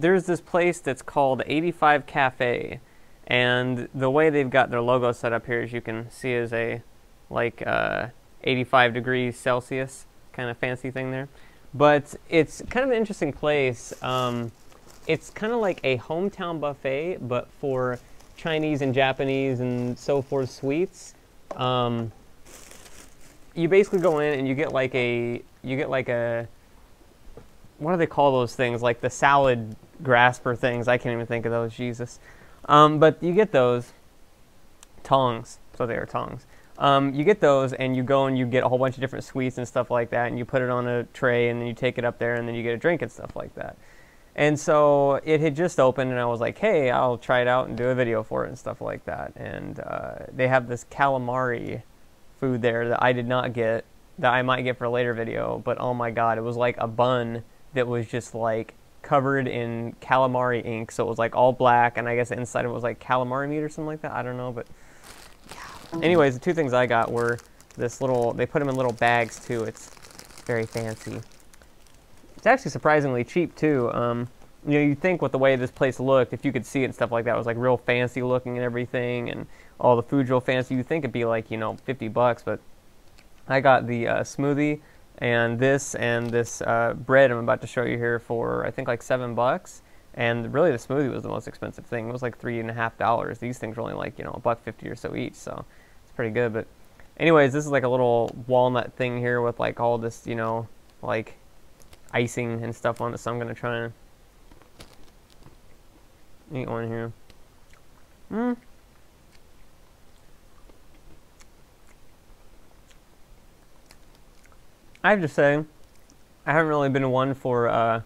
there's this place that's called 85 Cafe, and the way they've got their logo set up here, as you can see, is a like 85 degrees Celsius kind of fancy thing there. But it's kind of an interesting place. It's kind of like a hometown buffet, but for Chinese and Japanese and so forth sweets. You basically go in and you get like a what do they call those things? Like the salad grasper things. I can't even think of those. Jesus. But you get those tongs. So they are tongs. You get those and you go and you get a whole bunch of different sweets and stuff like that, and you put it on a tray and then you take it up there and then you get a drink and stuff like that. And so it had just opened and I was like, hey, I'll try it out and do a video for it and stuff like that. And they have this calamari food there that I did not get, that I might get for a later video, but oh my god, it was like a bun that was just like covered in calamari ink, so it was like all black, and I guess inside of it was like calamari meat or something like that, I don't know, but yeah. Anyways, the two things I got were this little, they put them in little bags too, it's very fancy. It's actually surprisingly cheap too. You know, you'd think with the way this place looked, if you could see it and stuff like that, it was like real fancy looking and everything, and all the food's real fancy, you'd think it'd be like, you know, 50 bucks, but I got the smoothie and this bread I'm about to show you here for, I think, like $7, and really the smoothie was the most expensive thing. It was like $3.50. These things were only like, you know, $1.50 or so each, so it's pretty good. But anyways, this is like a little walnut thing here with like all this, you know, like icing and stuff on it, so I'm gonna try and eat one here. I have to say, I haven't really been one for a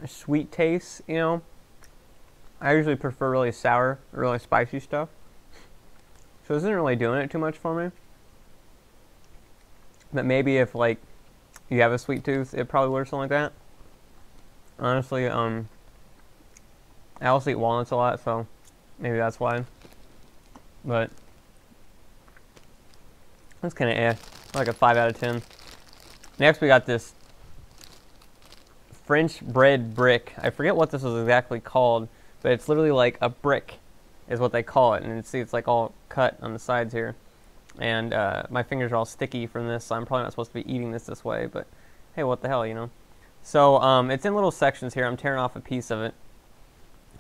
sweet taste, you know. I usually prefer really sour, really spicy stuff. So this isn't really doing it too much for me. But maybe if like you have a sweet tooth, it probably would or something like that. Honestly, I also eat walnuts a lot, so maybe that's why. But that's kind of like a 5 out of 10. Next, we got this French bread brick. I forget what this was exactly called, but it's literally like a brick is what they call it. And see, it's like all cut on the sides here. And my fingers are all sticky from this, so I'm probably not supposed to be eating this way, but hey, what the hell, you know? So it's in little sections here. I'm tearing off a piece of it.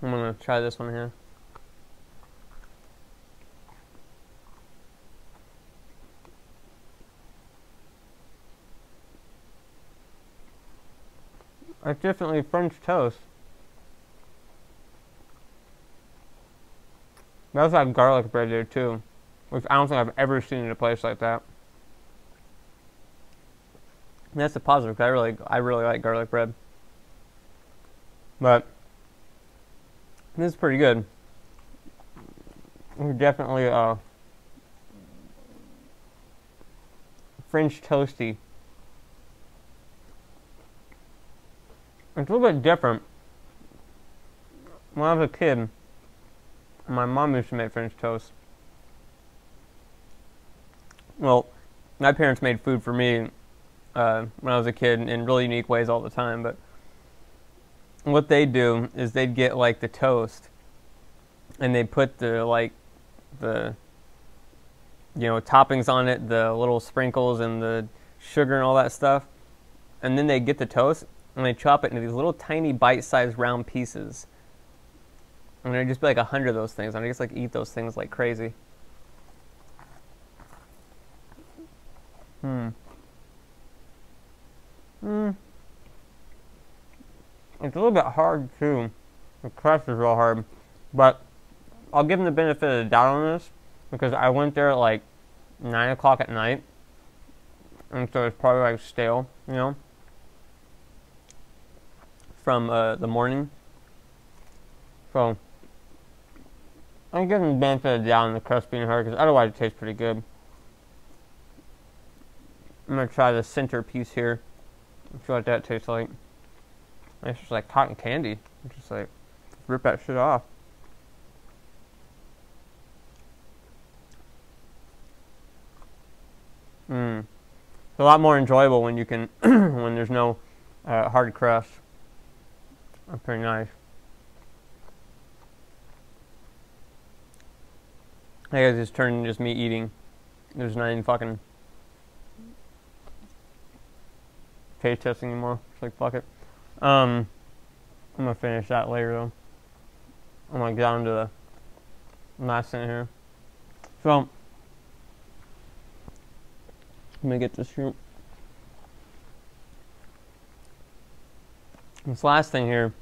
I'm going to try this one here. It's definitely French toast. They also have garlic bread there too, which I don't think I've ever seen in a place like that. And that's a positive, because I really like garlic bread. But this is pretty good. It's definitely French toasty. It's a little bit different. When I was a kid, my mom used to make French toast. Well, my parents made food for me when I was a kid in really unique ways all the time, but what they'd do is they'd get like the toast and they'd put the you know, toppings on it, the little sprinkles and the sugar and all that stuff, and then they'd get the toast and they chop it into these little tiny bite-sized round pieces. And there'd just be like 100 of those things. And I just like eat those things like crazy. It's a little bit hard too. The crust is real hard. But I'll give them the benefit of the doubt on this, because I went there at like 9 o'clock at night. And so it's probably like stale, you know, from the morning. So I'm giving the benefit of the doubt on the crust being hard, because otherwise it tastes pretty good. I'm gonna try the center piece here and see what that tastes like. It's just like cotton candy. It's just like, rip that shit off. It's a lot more enjoyable when you can, when there's no hard crust. That's pretty nice. I guess it's turned into just me eating. There's not even fucking taste testing anymore. It's like, fuck it. I'm gonna finish that later though. I'm gonna get on to the last thing here. So, let me get this shrimp. This last thing here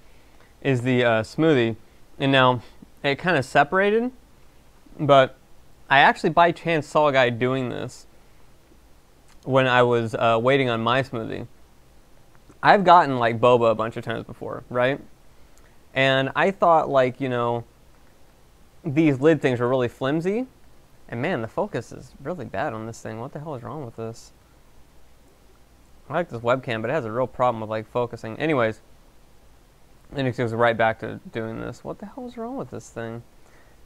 is the smoothie. And now, it kind of separated, but I actually by chance saw a guy doing this when I was waiting on my smoothie. I've gotten like boba a bunch of times before, right? And I thought like, you know, these lid things were really flimsy. And man, the focus is really bad on this thing. What the hell is wrong with this? I like this webcam, but it has a real problem with like focusing. Anyways, and it goes right back to doing this. What the hell is wrong with this thing?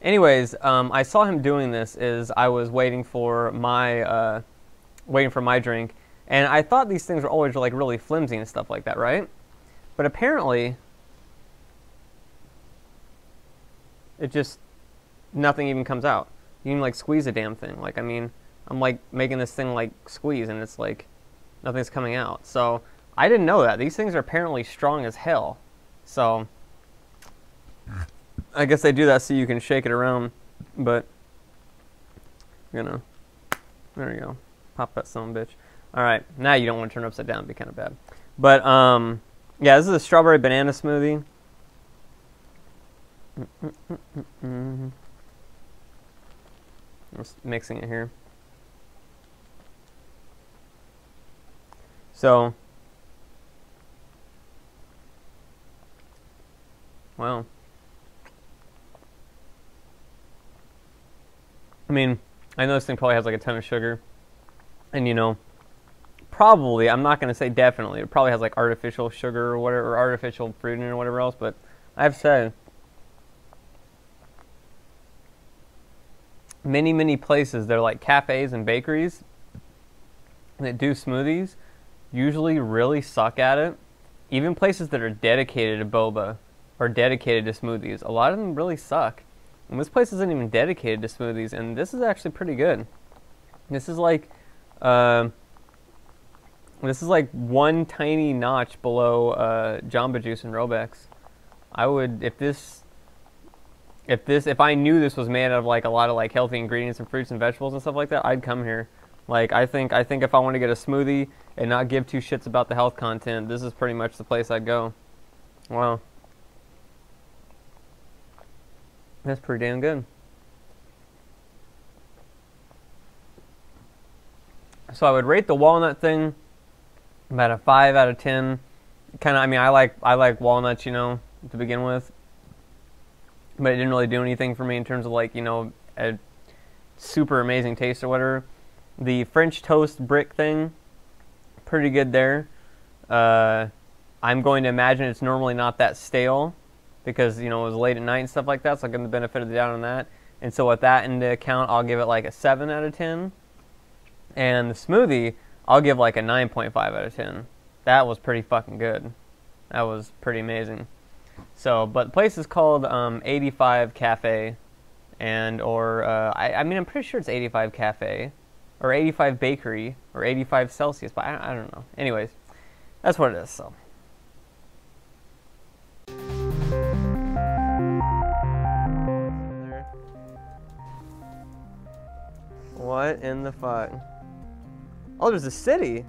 Anyways, I saw him doing this as I was waiting for my drink, and I thought these things were always like really flimsy and stuff like that, right? But apparently, it just nothing even comes out. You can like squeeze a damn thing. Like, I mean, I'm like making this thing like squeeze, and it's like nothing's coming out. So I didn't know that. These things are apparently strong as hell. So I guess they do that so you can shake it around, but you know, there you go. Pop that son of a bitch. All right, now you don't want to turn it upside down. It'd be kind of bad. But yeah, this is a strawberry banana smoothie. Just mixing it here. So, wow. I mean, I know this thing probably has like a ton of sugar, and you know, probably, I'm not going to say definitely, it probably has like artificial sugar or whatever, or artificial fruit in it or whatever else, but I've said many places, they're like cafes and bakeries that do smoothies, usually really suck at it. Even places that are dedicated to boba or dedicated to smoothies, a lot of them really suck. And this place isn't even dedicated to smoothies, and this is actually pretty good. This is like one tiny notch below Jamba Juice and Robex. I would, if I knew this was made out of like a lot of like healthy ingredients and fruits and vegetables and stuff like that, I'd come here. Like, I think if I want to get a smoothie and not give two shits about the health content, this is pretty much the place I'd go. Wow. That's pretty damn good. So I would rate the walnut thing about a 5 out of 10. Kind of, I mean, I like walnuts, you know, to begin with. But it didn't really do anything for me in terms of like, you know, a super amazing taste or whatever. The French toast brick thing, pretty good there. I'm going to imagine it's normally not that stale because, you know, it was late at night and stuff like that, so I'll give them the benefit of the doubt on that. And so with that into account, I'll give it like a 7 out of 10. And the smoothie, I'll give like a 9.5 out of 10. That was pretty fucking good. That was pretty amazing. So, but the place is called 85 Cafe, and I mean, I'm pretty sure it's 85 Cafe, or 85 Bakery, or 85 Celsius, but I don't know. Anyways, that's what it is, so. What in the fuck? Oh, there's a city.